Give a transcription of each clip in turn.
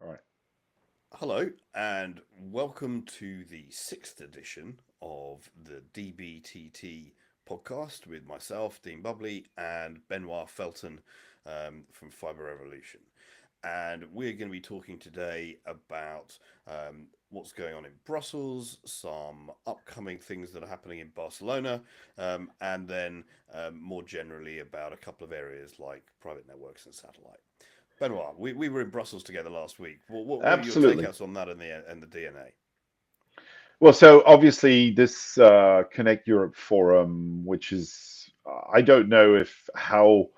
All right. Hello, and welcome to the sixth edition of the DBTT podcast with myself, Dean Bubley, and Benoit Felton from Fibre Revolution. And we're going to be talking today about what's going on in Brussels, some upcoming things that are happening in Barcelona, and then more generally about a couple of areas like private networks and satellite. Benoit, we were in Brussels together last week. What were your Absolutely. takeouts on that and the DNA? Well, so obviously this Connect Europe forum, which is I don't know if how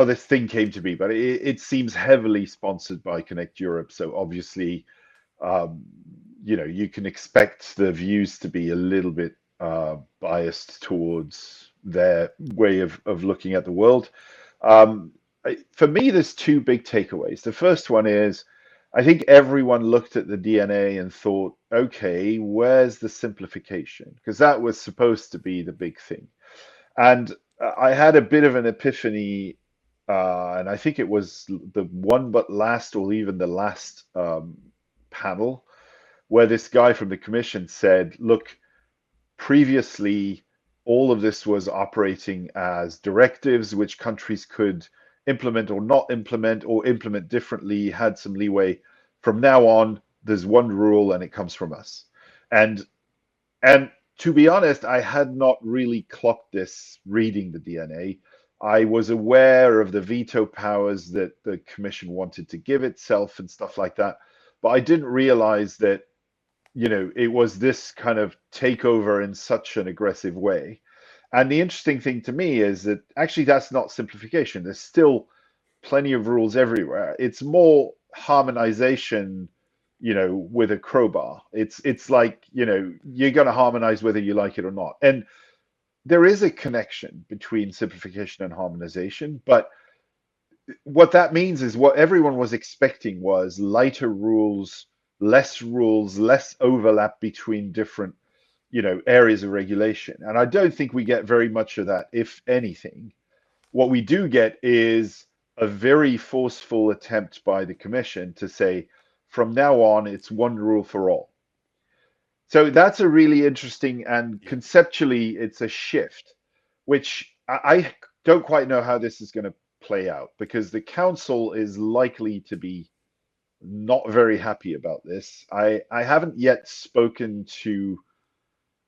this thing came to be, but it seems heavily sponsored by Connect Europe. So obviously, um, you can expect the views to be a little bit biased towards their way of looking at the world. Um, for me, there's two big takeaways. The first one is I think everyone looked at the DNA and thought, okay, where's the simplification? Because that was supposed to be the big thing. And I had a bit of an epiphany, and I think it was the one but last, or even the last panel, where this guy from the commission said, look, previously, all of this was operating as directives which countries could implement or implement differently, had some leeway. From now on, there's one rule and it comes from us. And and to be honest, I had not really clocked this reading the DNA. I was aware of the veto powers that the commission wanted to give itself and stuff like that, but I didn't realize that it was this kind of takeover in such an aggressive way. And the interesting thing to me is that actually that's not simplification. There's still plenty of rules everywhere. It's more harmonization, with a crowbar. It's like, you're going to harmonize whether you like it or not. And there is a connection between simplification and harmonization, but what that means is what everyone was expecting was lighter rules, less overlap between different, areas of regulation. And I don't think we get very much of that, if anything. What we do get is a very forceful attempt by the commission to say, from now on, it's one rule for all. So that's a really interesting, and Yeah, conceptually, it's a shift, which I don't quite know how this is going to play out because the council is likely to be not very happy about this. I haven't yet spoken to,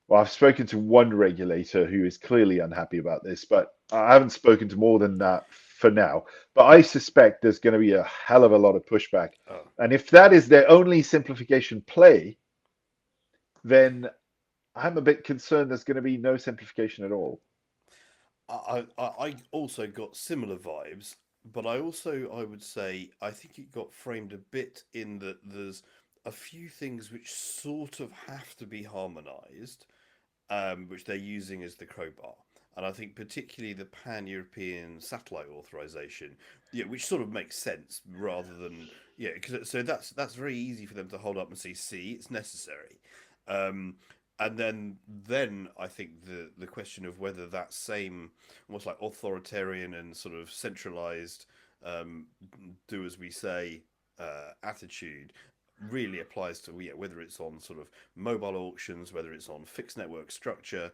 well, I've spoken to one regulator who is clearly unhappy about this, but I haven't spoken to more than that for now. But I suspect there's going to be a hell of a lot of pushback. oh, And if that is their only simplification play, then I'm a bit concerned there's going to be no simplification at all. I also got similar vibes, but I would say I think it got framed a bit in that there's a few things which sort of have to be harmonised, which they're using as the crowbar. And I think particularly the pan-European satellite authorization, yeah, which sort of makes sense rather than yeah, because so that's very easy for them to hold up and see, it's necessary. Um, and then I think the question of whether that same almost like authoritarian and sort of centralized um, do as we say attitude really applies to yeah, whether it's on sort of mobile auctions, whether it's on fixed network structure.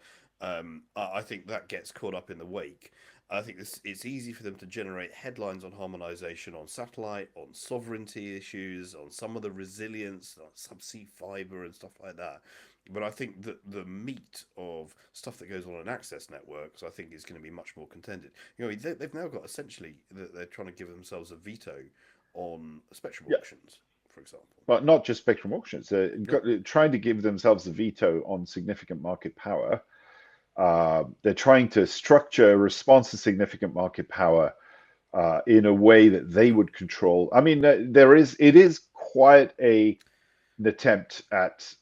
I think that gets caught up in the wake. I think it's easy for them to generate headlines on harmonization on satellite, on sovereignty issues, on some of the resilience, on subsea fiber and stuff like that. But I think that the meat of stuff that goes on in access networks, I think, is going to be much more contended. They've now got essentially that they're trying to give themselves a veto on spectrum Yeah, auctions, for example. but not just spectrum auctions. Yeah, Trying to give themselves a veto on significant market power. They're trying to structure a response to significant market power in a way that they would control. I mean, it is quite an attempt at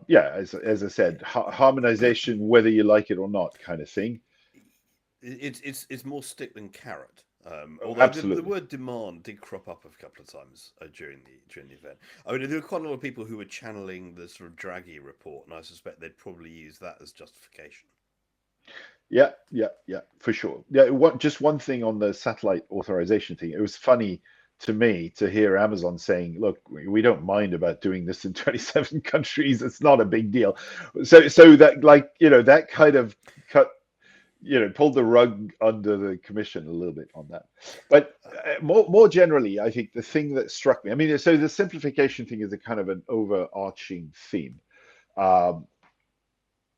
yeah, as I yeah. said, harmonization, whether you like it or not, kind of thing. It's more stick than carrot. Oh, Although the absolutely. word demand did crop up a couple of times during the event. I mean, there were quite a lot of people who were channeling the sort of Draghi report, and I suspect they'd probably use that as justification. Yeah, yeah, yeah, for sure. Yeah, just one thing on the satellite authorization thing. It was funny. to me to hear Amazon saying, "Look, we don't mind about doing this in 27 countries. It's not a big deal." So that, like, that kind of cut, pulled the rug under the commission a little bit on that. But more generally, I think the thing that struck me, I mean, so the simplification thing is a kind of an overarching theme. Um,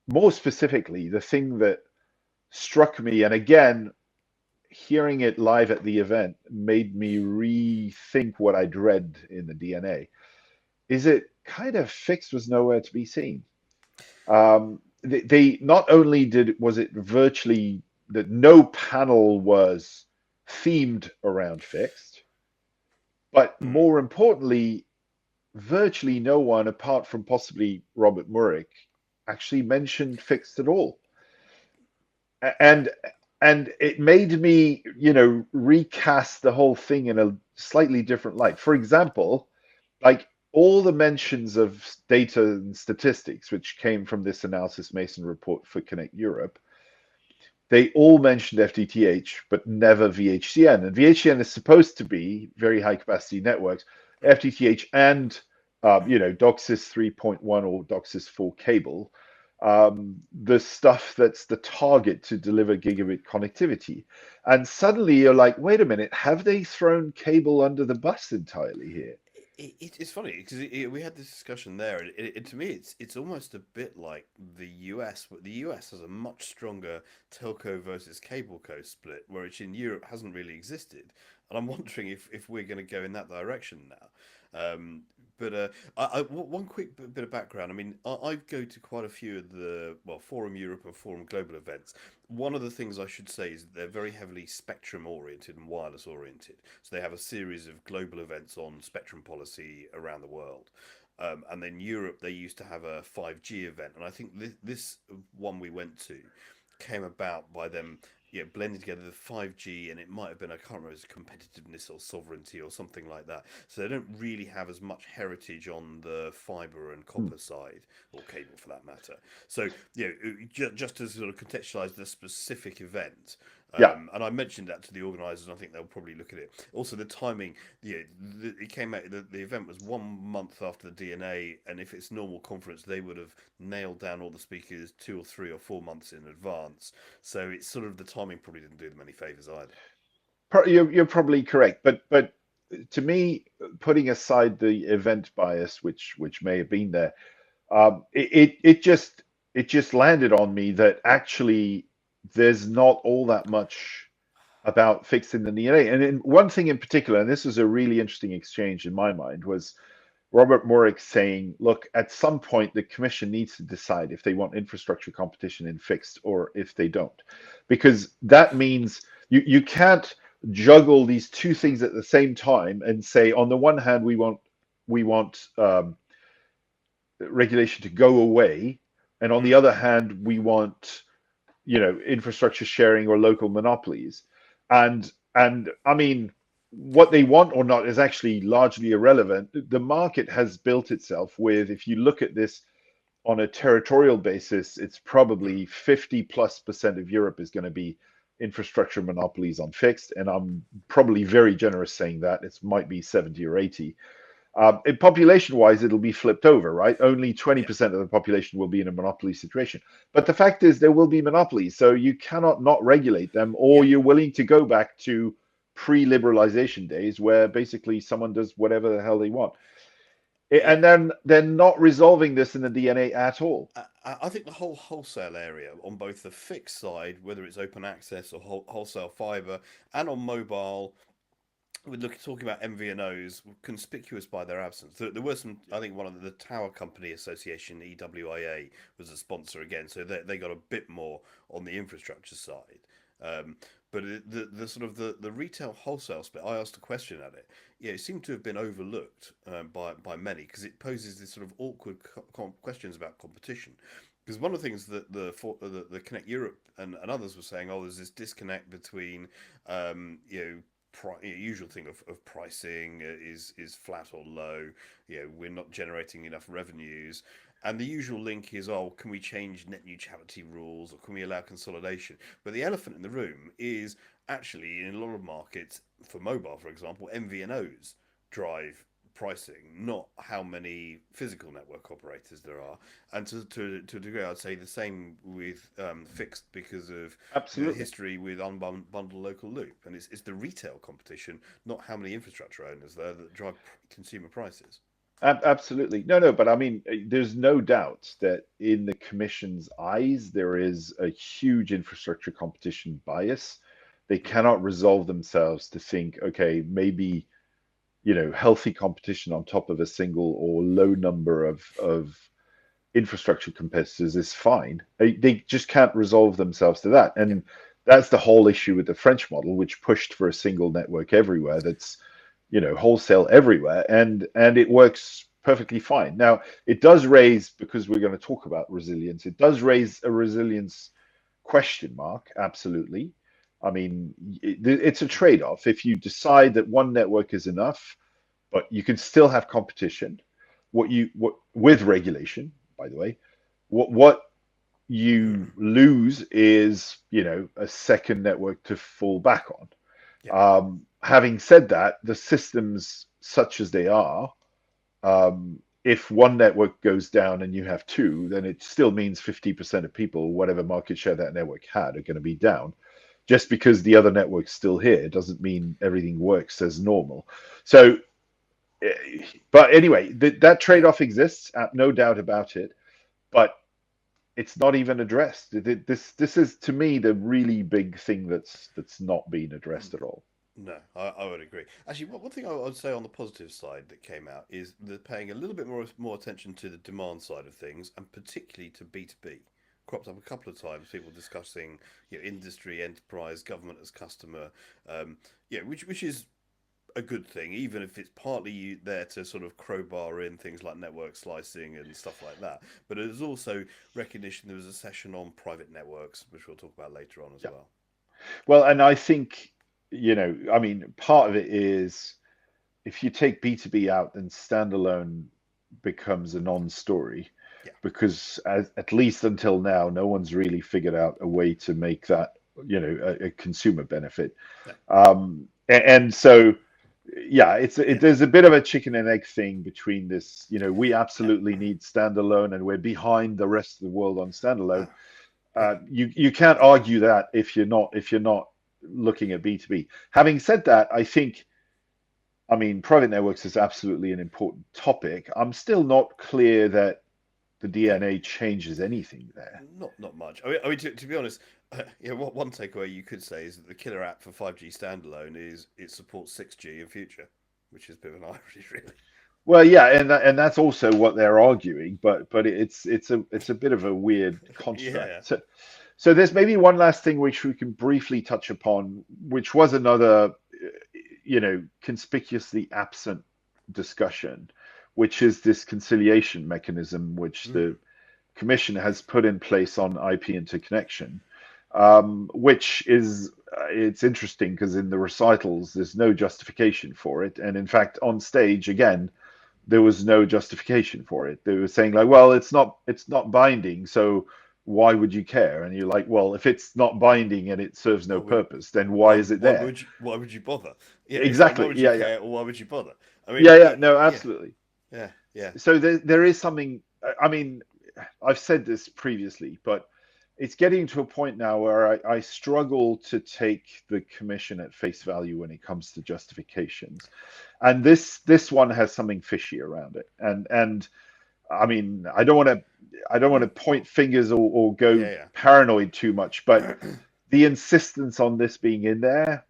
More specifically, the thing that struck me, and again, hearing it live at the event made me rethink what I'd read in the DNA, is it kind of fixed was nowhere to be seen. They not only was it virtually that no panel was themed around fixed, but Mm. more importantly, virtually no one, apart from possibly Robert Murick, actually mentioned fixed at all. And and it made me, recast the whole thing in a slightly different light. For example, like all the mentions of data and statistics, which came from this Analysys Mason report for Connect Europe, they all mentioned FTTH, but never VHCN. And VHCN is supposed to be very high capacity networks. FTTH and DOCSIS 3.1 or DOCSIS 4 cable, the stuff that's the target to deliver gigabit connectivity. And suddenly you're like, wait a minute, have they thrown cable under the bus entirely here? It's funny because we had this discussion there, and to me, it's almost a bit like the US. But the US has a much stronger telco versus cable co split, which in Europe hasn't really existed. And I'm wondering if we're going to go in that direction now. Um, one quick bit of background. I mean, I go to quite a few of the Forum Europe and Forum Global events. One of the things I should say is that they're very heavily spectrum oriented and wireless oriented. So they have a series of global events on spectrum policy around the world. And then Europe, they used to have a 5G event, and I think this one we went to came about by them, blending together the 5G, and it might have been, I can't remember, it was competitiveness or sovereignty or something like that. So they don't really have as much heritage on the fibre and Hmm. copper side, or cable for that matter. So, just to sort of contextualise the specific event, Yeah. and I mentioned that to the organisers, and I think they'll probably look at it. Also, the timing, it came out, the event was 1 month after the DNA, and if it's normal conference, they would have nailed down all the speakers 2 or 3 or 4 months in advance. So it's sort of the timing probably didn't do them any favours either. You're probably correct, but to me, putting aside the event bias, which may have been there, it just landed on me that actually there's not all that much about fixing the DNA. And one thing in particular, and this was a really interesting exchange in my mind, was Robert Murick saying, look, at some point the commission needs to decide if they want infrastructure competition in fixed or if they don't, because that means you can't juggle these two things at the same time and say, on the one hand, we want regulation to go away, and on the Mm. other hand, we want infrastructure sharing or local monopolies. And I mean, what they want or not is actually largely irrelevant. The market has built itself with, if you look at this on a territorial basis, it's Mm. probably 50+% of Europe is going to be infrastructure monopolies on fixed, and I'm probably very generous saying that it might be 70 or 80. Population wise, it'll be flipped over, right? Only Yeah. 20% of the population will be in a monopoly situation. But the fact is, there will be monopolies. So you cannot not regulate them, or Yeah. you're willing to go back to pre liberalization days where basically someone does whatever the hell they want. Yeah. And then they're not resolving this in the DNA at all. I think the whole wholesale area on both the fixed side, whether it's open access or wholesale fibre, and on mobile, we're talking about MVNOs, conspicuous by their absence. There were some, I think one of the Tower Company Association, EWIA, was a sponsor again, so they got a bit more on the infrastructure side. Um, but the sort of the retail wholesale split, I asked a question at it. Yeah, it seemed to have been overlooked by many because it poses this sort of awkward questions about competition. Because one of the things that the Connect Europe and others were saying, oh, there's this disconnect between usual thing of pricing is flat or low. We're not generating enough revenues, and the usual link is, oh, can we change net neutrality rules or can we allow consolidation? But the elephant in the room is actually, in a lot of markets, for mobile, for example, MVNOs drive pricing, not how many physical network operators there are. And to a degree, I'd say the same with fixed because of the Absolutely. history with unbundled local loop. And it's the retail competition, not how many infrastructure owners there that drive consumer prices. Absolutely. No, no, but I mean, there's no doubt that in the Commission's eyes, there is a huge infrastructure competition bias. They Mm. cannot resolve themselves to think, okay, maybe, healthy competition on top of a single or low number of infrastructure competitors is fine. They just can't resolve themselves to that. Yeah. And that's the whole issue with the French model, which pushed for a single network everywhere that's, wholesale everywhere, and it works perfectly fine. Now, it does raise, because we're going to talk about resilience, it does raise a resilience question mark, absolutely. I mean, it's a trade-off. If you decide that one network is enough, but you can still have competition, what with regulation, by the way, what you lose is, a second network to fall back on. Yeah. Having said that, the systems such as they are, if one network goes down and you have two, then it still means 50% of people, whatever market share that network had, are going to be down. Just because the other network's still here doesn't mean everything works as normal. So, but anyway, that Yeah. trade-off exists, no doubt about it. But it's not even addressed. This is to me the really big thing that's not been addressed at all. No, I would agree. Actually, one thing I would say on the positive side that came out is they're paying a little bit more attention to the demand side of things, and particularly to B2B. Cropped up a couple of times, people discussing industry, enterprise, government as customer, which is a good thing, even if it's partly there to sort of crowbar in things like network slicing and stuff like that. But there's also recognition there was a session on private networks, which we'll talk about later on as Yeah. well. Well, and I think, I mean, part of it is if you take B2B out, then standalone becomes a non-story Yeah. because at least until now, no one's really figured out a way to make that, a consumer benefit. No. And so, yeah, Yeah. there's a bit of a chicken and egg thing between this. We absolutely need standalone, and we're behind the rest of the world on standalone. Yeah. You can't argue that if you're not looking at B2B. Having said that, I mean, private networks is absolutely an important topic. I'm still not clear that the Yeah. DNA changes anything there. Not much. I mean to be honest, what one takeaway you could say is that the killer app for 5G standalone is it supports 6G in future, which is a bit of an irony, really. Well, yeah, and that's also what they're arguing, but it's a bit of a weird Yeah. construct. So there's maybe one last thing which we can briefly touch upon, which was another, conspicuously absent discussion, which is this conciliation mechanism which Mm. the Commission has put in place on IP interconnection, which is it's interesting because in the recitals there's no justification for it, and in fact on stage again there was no justification for it. They were saying like, well, it's not binding, so why would you care? And you're like, well, if it's not binding and it serves no Why would purpose, then why is it there? why would you bother? Yeah, it's like why Exactly. would you Yeah, yeah, care or why would you bother? I mean, yeah, yeah. No, absolutely. yeah, yeah, So there is something. I mean, I've said this previously, but it's getting to a point now where I struggle to take the commission at face value when it comes to justifications, and this one has something fishy around it, and I mean, I don't want to point fingers or go yeah, paranoid too much, but yeah. the insistence on this being in there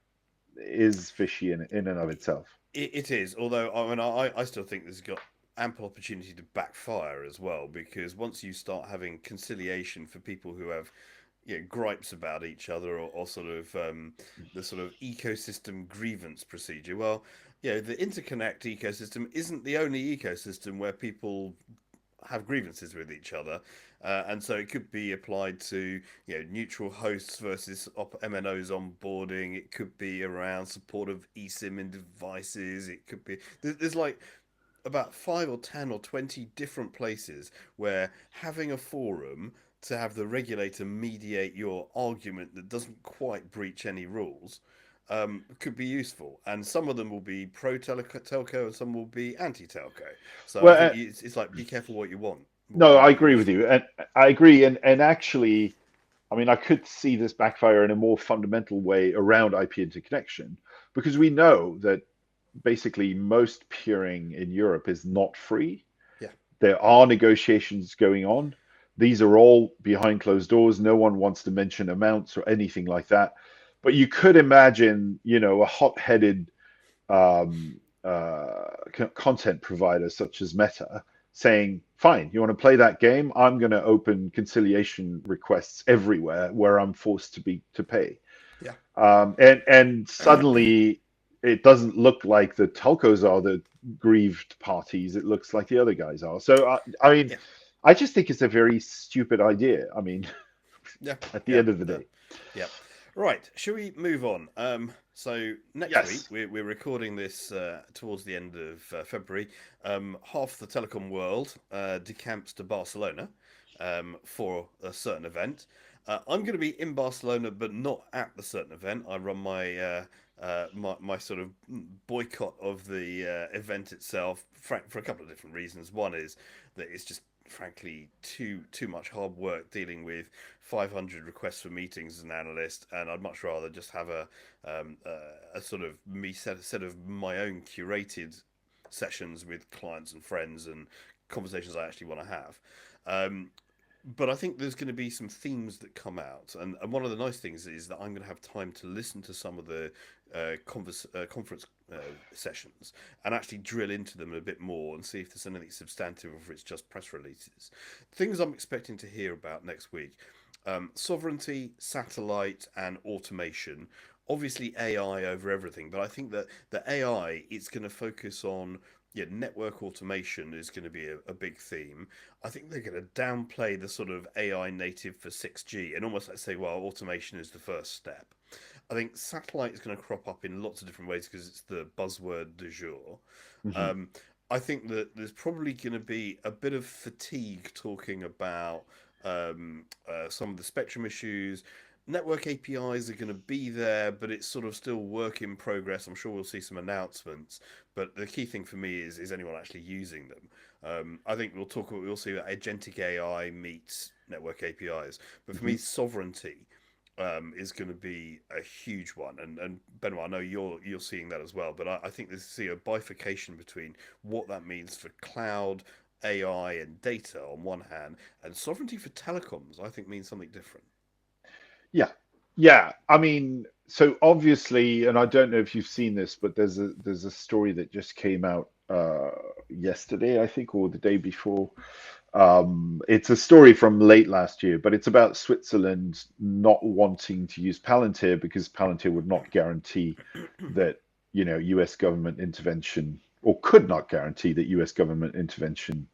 is fishy in and of itself. It is, although I mean, I still think this has got ample opportunity to backfire as well, because once you start having conciliation for people who have gripes about each other, or sort of the sort of ecosystem grievance procedure, well, the interconnect ecosystem isn't the only ecosystem where people have grievances with each other, and so it could be applied to neutral hosts versus MNOs onboarding. It could be around support of eSIM in devices. It could be there's like about 5 or 10 or 20 different places where having a forum to have the regulator mediate your argument that doesn't quite breach any rules could be useful. And some of them will be pro telco and some will be anti telco. So I Well, think it's like be careful what you want, no, I what you agree wish with for. you, and I agree, and actually, I mean, I could see this backfire in a more fundamental way around IP interconnection, because we know that basically most peering in Europe is not free. Yeah, There are negotiations going on. These are all behind closed doors. No one wants to mention amounts or anything like that. But you could imagine, a hot-headed content provider such as Meta saying, "Fine, you want to play that game? I'm going to open conciliation requests everywhere where I'm forced to pay." yeah, And suddenly it doesn't look like the telcos are the grieved parties. It looks like the other guys are. So I mean, yeah, I just think it's a very stupid idea. I mean, yeah, at the yeah, end of the no, day. yeah. Right, shall we move on? So next week Yes. we're recording this towards the end of February. Half the telecom world decamps to Barcelona for a certain event. I'm going to be in Barcelona, but not at the certain event. I run my sort of boycott of the event itself for a couple of different reasons. One is that it's just frankly too much hard work dealing with 500 requests for meetings as an analyst, and I'd much rather just have a sort of set of my own curated sessions with clients and friends and conversations I actually want to have. Um, but I think there's going to be some themes that come out, and one of the nice things is that I'm going to have time to listen to some of the conference sessions and actually drill into them a bit more and see if there's anything substantive or if it's just press releases. Things I'm expecting to hear about next week: sovereignty, satellite, and automation. Obviously, AI over everything, but I think that the AI it's going to focus on, yeah, network automation is going to be a big theme. I think they're going to downplay the sort of AI native for 6G and almost like say, well, automation is the first step. I think satellite is going to crop up in lots of different ways because it's the buzzword du jour. Hmm. Um, I think that there's probably going to be a bit of fatigue talking about some of the spectrum issues. Network APIs are going to be there, but it's sort of still work in progress. I'm sure we'll see some announcements, but the key thing for me is anyone actually using them. I think we'll see that agentic AI meets network APIs, but for Hmm. me, sovereignty is going to be a huge one. And Benoit, I know you're seeing that as well, but I think there's see a bifurcation between what that means for cloud, AI, and data on one hand, and sovereignty for telecoms. I think means something different. Yeah. Yeah. I mean, so obviously, and I don't know if you've seen this, but there's a story that just came out yesterday, I think, or the day before. It's a story from late last year, but it's about Switzerland not wanting to use Palantir because Palantir would not guarantee that, US government intervention, or could not guarantee that US government intervention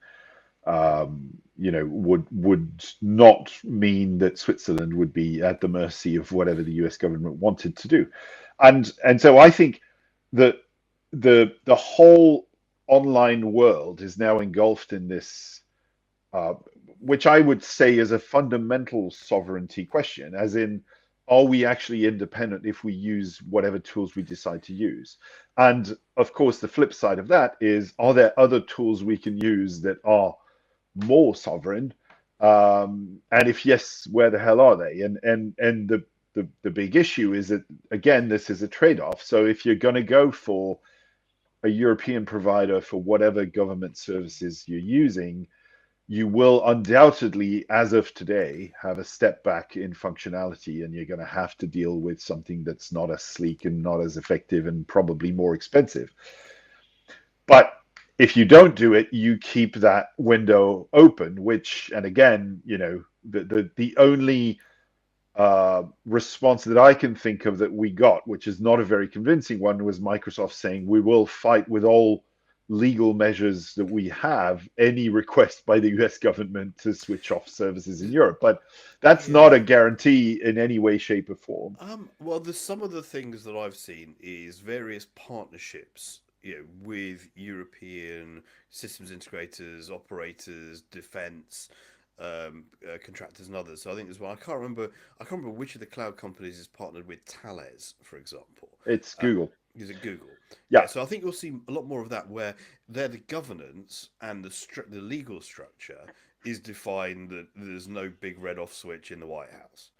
would not mean that Switzerland would be at the mercy of whatever the US government wanted to do. And so I think that the whole online world is now engulfed in this, uh, which I would say is a fundamental sovereignty question, as in, are we actually independent if we use whatever tools we decide to use? And of course, the flip side of that is, are there other tools we can use that are more sovereign? And if yes, where the hell are they? And the big issue is that, again, this is a trade-off. So if you're going to go for a European provider for whatever government services you're using, you will undoubtedly, as of today, have a step back in functionality, and you're going to have to deal with something that's not as sleek and not as effective and probably more expensive. But if you don't do it, you keep that window open, which, and again, the only response that I can think of that we got, which is not a very convincing one, was Microsoft saying we will fight with all legal measures that we have any request by the US government to switch off services in Europe. But that's not a Yeah. guarantee in any way, shape, or form. Well, there's some of the things that I've seen is various partnerships, with European systems integrators, operators, defense. contractors and others. So I think there's one. I can't remember which of the cloud companies is partnered with Thales, for example. It's Uh, Google. is it Google? Yeah. Yeah, So I think you'll see a lot more of that where there the governance and the legal structure is defined that there's no big red off switch in the White House.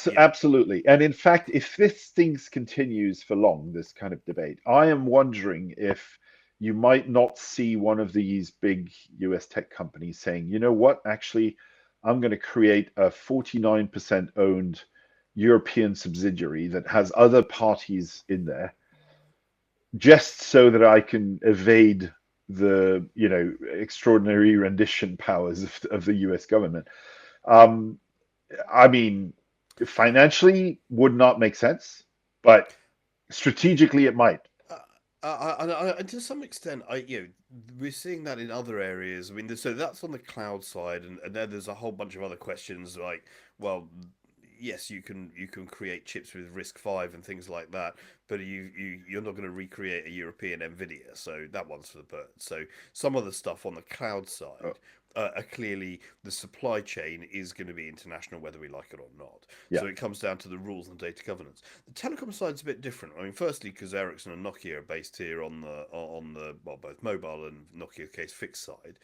You know, absolutely. And in fact, if this things continues for long, this kind of debate, I am wondering if you might not see one of these big US tech companies saying, you know what, actually, I'm going to create a 49% owned European subsidiary that has other parties in there just so that I can evade the, extraordinary rendition powers of the US government. Um, I mean, financially would not make sense, but strategically it might. Uh, and to some extent, we're seeing that in other areas. I mean, so that's on the cloud side, and then there's a whole bunch of other questions like, well, yes, you can create chips with RISC-V and things like that, but you're not going to recreate a European NVIDIA, so that one's for the birds. So some of the stuff on the cloud Uh, side. Are clearly the supply chain is going to be international, whether we like it or not. yeah, So it comes down to the rules and data governance. The telecom side's a bit different. I mean, firstly, because Ericsson and Nokia are based here on the well, both mobile and Nokia case fixed side,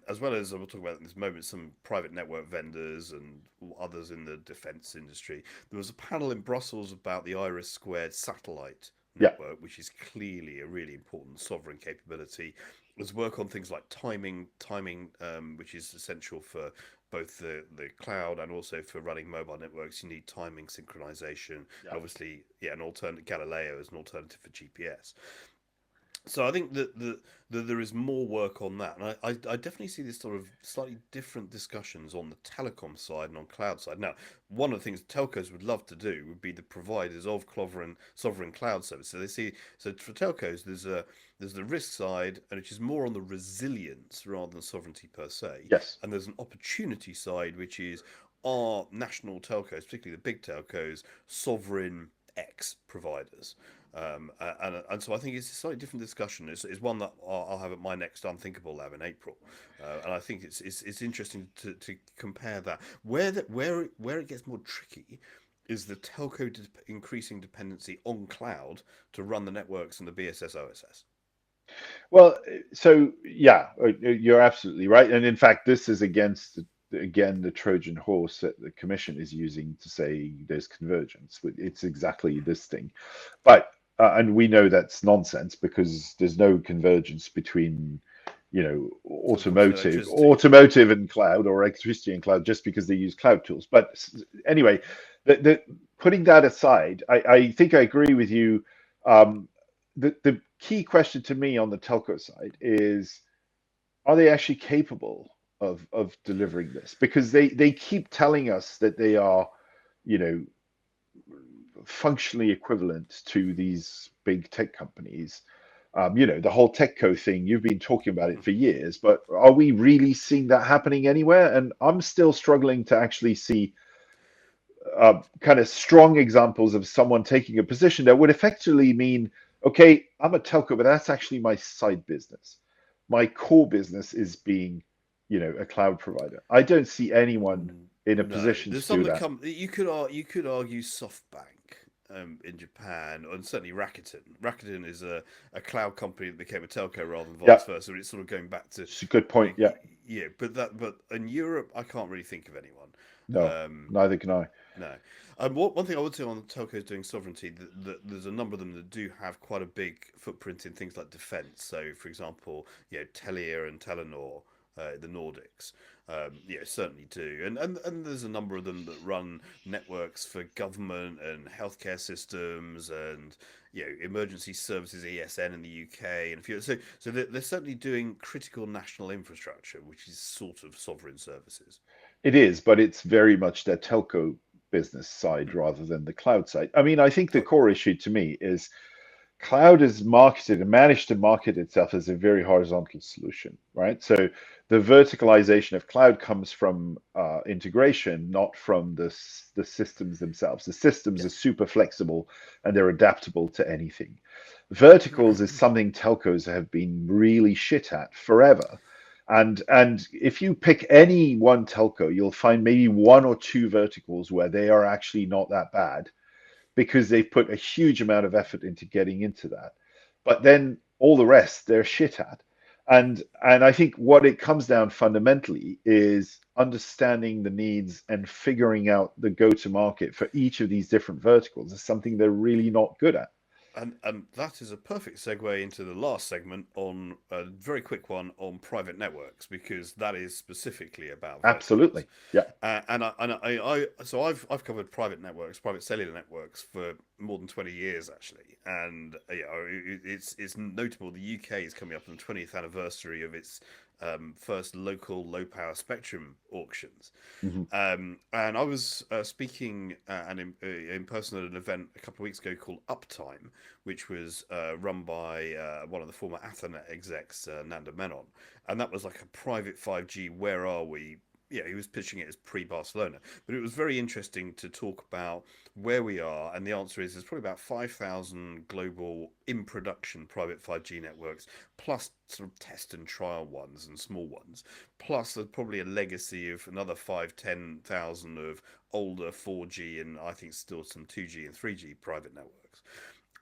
as well as we'll talk about in this moment some private network vendors and others in the defence industry. There was a panel in Brussels about the Iris Squared satellite yeah, network, which is clearly a really important sovereign capability. There's work on things like timing, which is essential for both the cloud and also for running mobile networks. You need timing synchronization, and yeah. obviously, yeah, an alternate Galileo as an alternative for GPS. So I think that there is more work on that, and I definitely see this sort of slightly different discussions on the telecom side and on cloud side. Now, one of the things telcos would love to do would be the providers of sovereign cloud service. So they see so for telcos, there's the risk side, and which is more on the resilience rather than sovereignty per se, Yes. and there's an opportunity side, which is are national telcos, particularly the big telcos, sovereign X providers. And so I think it's a slightly different discussion. It's one that I'll have at my next Unthinkable Lab in April, and I think it's interesting to compare that. Where it gets more tricky is the telco increasing dependency on cloud to run the networks and the BSS OSS. Well, so yeah, you're absolutely right. And in fact, this is against again the Trojan horse that the Commission is using to say there's convergence. It's exactly this thing, but and we know that's nonsense because there's no convergence between Telecoms and electricity. automotive and cloud or electricity and cloud just because they use cloud tools. But anyway, putting that aside, I think I agree with you. The key question to me on the telco side is, are they actually capable of delivering this? Because they keep telling us that they are, you know, functionally equivalent to these big tech companies. The whole TechCo thing, you've been talking about it for years, but are we really seeing that happening anywhere? And I'm still struggling to actually see kind of strong examples of someone taking a position that would effectively mean, okay, I'm a telco, but that's actually my side business. My core business is being, a cloud provider. I don't see anyone in a No, position there's to some do that that. come. You could argue SoftBank in Japan, and certainly Rakuten. Rakuten is a cloud company that became a telco rather than Yeah, vice versa. It's sort of going back to, it's a good point. Yeah, yeah. But in Europe, I can't really think of anyone. no, Um, neither can I. no. One thing I would say on telcos doing sovereignty, that there's a number of them that do have quite a big footprint in things like defence. So, for example, Telia and Telenor, the Nordics, certainly do. And there's a number of them that run networks for government and healthcare systems and emergency services ESN in the UK and a few. So they're certainly doing critical national infrastructure, which is sort of sovereign services. It is, but it's very much their telco business side Hmm. rather than the cloud side. I mean, I think the Oh, core issue to me is cloud is marketed and managed to market itself as a very horizontal solution, right? So the verticalization of cloud comes from integration, not from the systems themselves. The systems are yes. super flexible and they're adaptable to anything. Verticals is something telcos have been really shit at forever. And if you pick any one telco, you'll find maybe one or two verticals where they are actually not that bad because they've put a huge amount of effort into getting into that. But then all the rest they're shit at. And I think what it comes down fundamentally is understanding the needs and figuring out the go-to market for each of these different verticals is something they're really not good at. And that is a perfect segue into the last segment on a very quick one on private networks, because that is specifically about verticals. Absolutely. Yeah. So I've covered private networks, private cellular networks for more than 20 years actually, and it's notable. The UK is coming up on the 20th anniversary of its first local low power spectrum auctions. Mhm. And I was speaking in person at an event a couple of weeks ago called Uptime, which was run by one of the former Athernet execs, Nanda Menon, and that was like a private 5G. Where are we? Yeah, he was pitching it as pre-Barcelona, but it was very interesting to talk about where we are. And the answer is there's probably about 5,000 global in production private 5G networks, plus sort of test and trial ones and small ones. Plus, there's probably a legacy of another 5-10,000 of older 4G and I think still some 2G and 3G private networks.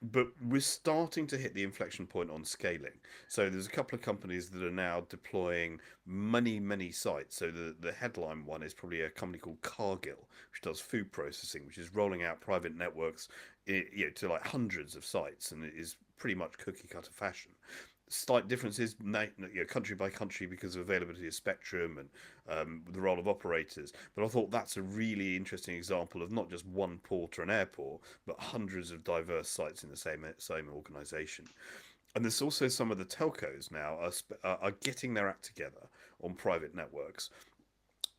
But we're starting to hit the inflection point on scaling. So there's a couple of companies that are now deploying many sites. So the headline one is probably a company called Cargill, which does food processing, which is rolling out private networks, to like hundreds of sites, and it is pretty much cookie cutter fashion. Slight differences, country by country, because of availability of spectrum and the role of operators. But I thought that's a really interesting example of not just one port or an airport, but hundreds of diverse sites in the same organisation. And there's also some of the telcos now are getting their act together on private networks.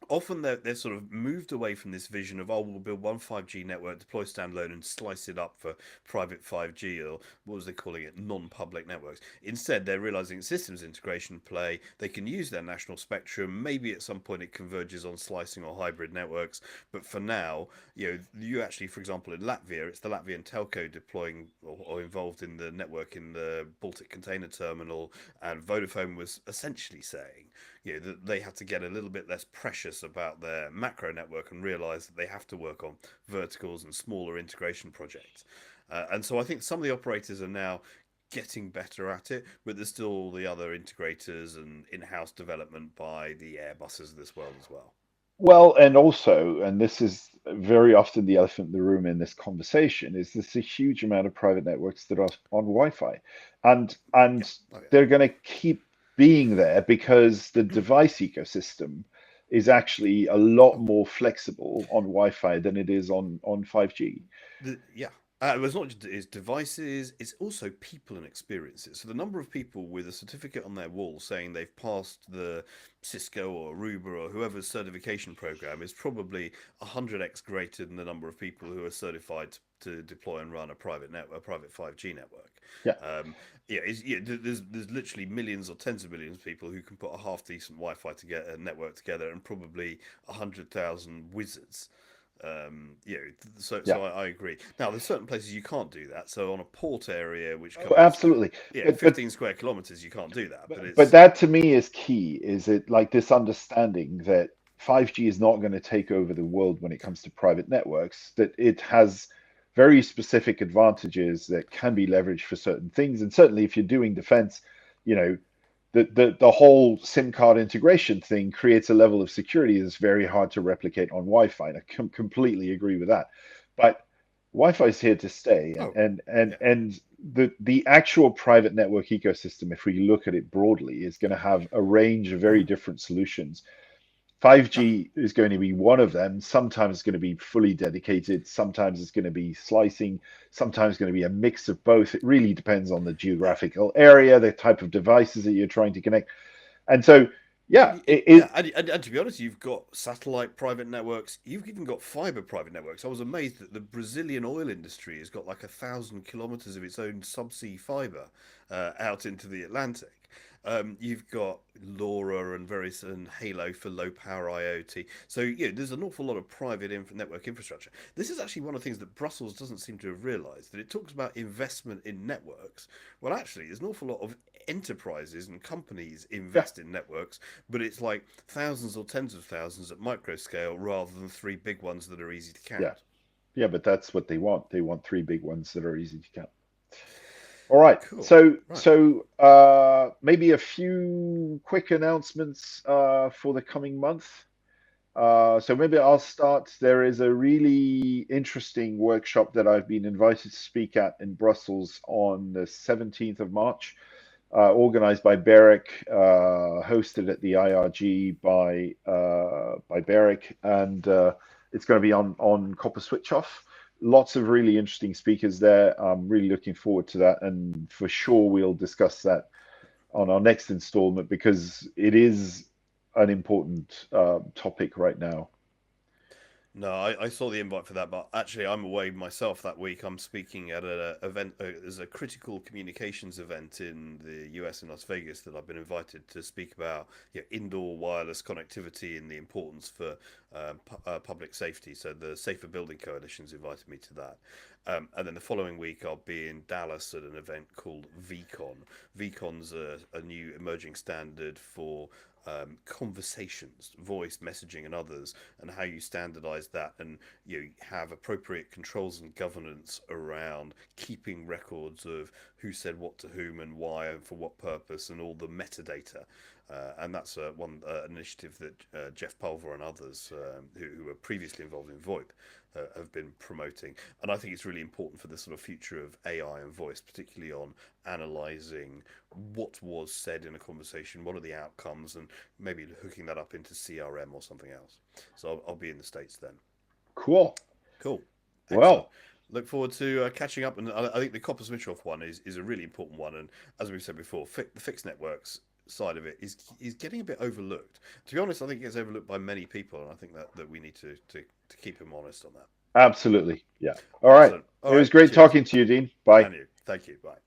Often they're sort of moved away from this vision of, oh, we'll build one 5G network, deploy standalone, and slice it up for private 5G, or what was they calling it, non-public networks. Instead, they're realizing systems integration play. They can use their national spectrum. Maybe at some point it converges on slicing or hybrid networks. But for now, you actually, for example, in Latvia, it's the Latvian telco deploying or involved in the network in the Baltic Container Terminal, and Vodafone was essentially saying, that they had to get a little bit less precious about their macro network and realize that they have to work on verticals and smaller integration projects. And so I think some of the operators are now getting better at it, but there's still all the other integrators and in-house development by the Airbuses of this world as well. Well, and also, and this is very often the elephant in the room in this conversation, is there's a huge amount of private networks that are on Wi-Fi, Yeah. and Oh yeah. they're going to keep being there because the device ecosystem is actually a lot Oh, more flexible on Wi-Fi than it is on 5G. yeah. It's not just it's devices; it's also people and experiences. So the number of people with a certificate on their wall saying they've passed the Cisco or Aruba or whoever's certification program is probably 100x greater than the number of people who are certified to deploy and run a private 5G network. Yeah. There's literally millions or tens of millions of people who can put a half decent Wi-Fi together, a network together, and probably 100,000 wizards. So Yeah. I agree. Now, there's certain places you can't do that. So on a port area which Oh, covers, absolutely. But but 15 square kilometers, you can't do that. But but it's that to me is key. Is it like this understanding that 5G is not going to take over the world when it comes to private networks, that it has very specific advantages that can be leveraged for certain things. And certainly if you're doing defense, you know, the whole SIM card integration thing creates a level of security that's very hard to replicate on Wi-Fi. And I completely agree with that. But Wi-Fi is here to stay, and oh and and yeah, and the actual private network ecosystem, if we look at it broadly, is going to have a range of very mhm. different solutions. Ah, 5G is going to be one of them. Sometimes it's going to be fully dedicated, sometimes it's going to be slicing, sometimes it's going to be a mix of both. It really depends on the yeah. geographical area, the type of devices that you're trying to connect. And so, yeah, Yeah, and to be honest, you've got satellite private networks. You've even got fiber private networks. I was amazed that the Brazilian oil industry has got like 1,000 kilometers of its own subsea fiber out into the Atlantic. You've got LoRa and various and Halo for low power IoT. So there's an awful lot of private network infrastructure. This is actually one of the things that Brussels doesn't seem to have realised, that it talks about investment in networks. Well, actually, there's an awful lot of enterprises and companies Yeah, invest in networks, but it's like thousands or tens of thousands at micro scale rather than three big ones that are easy to yeah, count. yeah. But that's what they want. They want three big ones that are easy to count. All right. Cool. So Right. so maybe a few quick announcements for the coming month. So maybe I'll start. There is a really interesting workshop that I've been invited to speak at in Brussels on the 17th of March, organized by BEREC, hosted at the IRG by BEREC, and it's going to be on copper switch off. Lots of really interesting speakers there. I'm really looking forward to that, and for sure we'll discuss that on our next installment because it is an important topic right now. No, I saw the invite for that, but actually, I'm away myself that week. I'm speaking at an event. There's a critical communications event in the US in Las Vegas that I've been invited to speak about indoor wireless connectivity and the importance for public safety. So the Safer Building Coalition's invited me to that. And then the following week, I'll be in Dallas at an event called VCon. VCon's a new emerging standard for conversations, voice, messaging, and others, and how you standardize that and you have appropriate controls and governance around keeping records of who said what to whom and why and for what purpose and all the metadata. And that's one initiative that Jeff Pulver and others who were previously involved in VoIP have been promoting. And I think it's really important for the sort of future of AI and voice, particularly on analysing what was said in a conversation, what are the outcomes, and maybe hooking that up into CRM or something else. So I'll be in the States then. Cool. Cool. Excellent. Well, Look forward to catching up. And I think the copper switch off one is a really important one. And as we've said before, the fixed networks side of it is getting a bit overlooked. To be honest, I think it gets overlooked by many people, and I think that we need to keep him honest on that. absolutely. Yeah. All right. Excellent. All It was right. great Cheers. talking to you, Dean. Bye. And you. Thank you. Bye.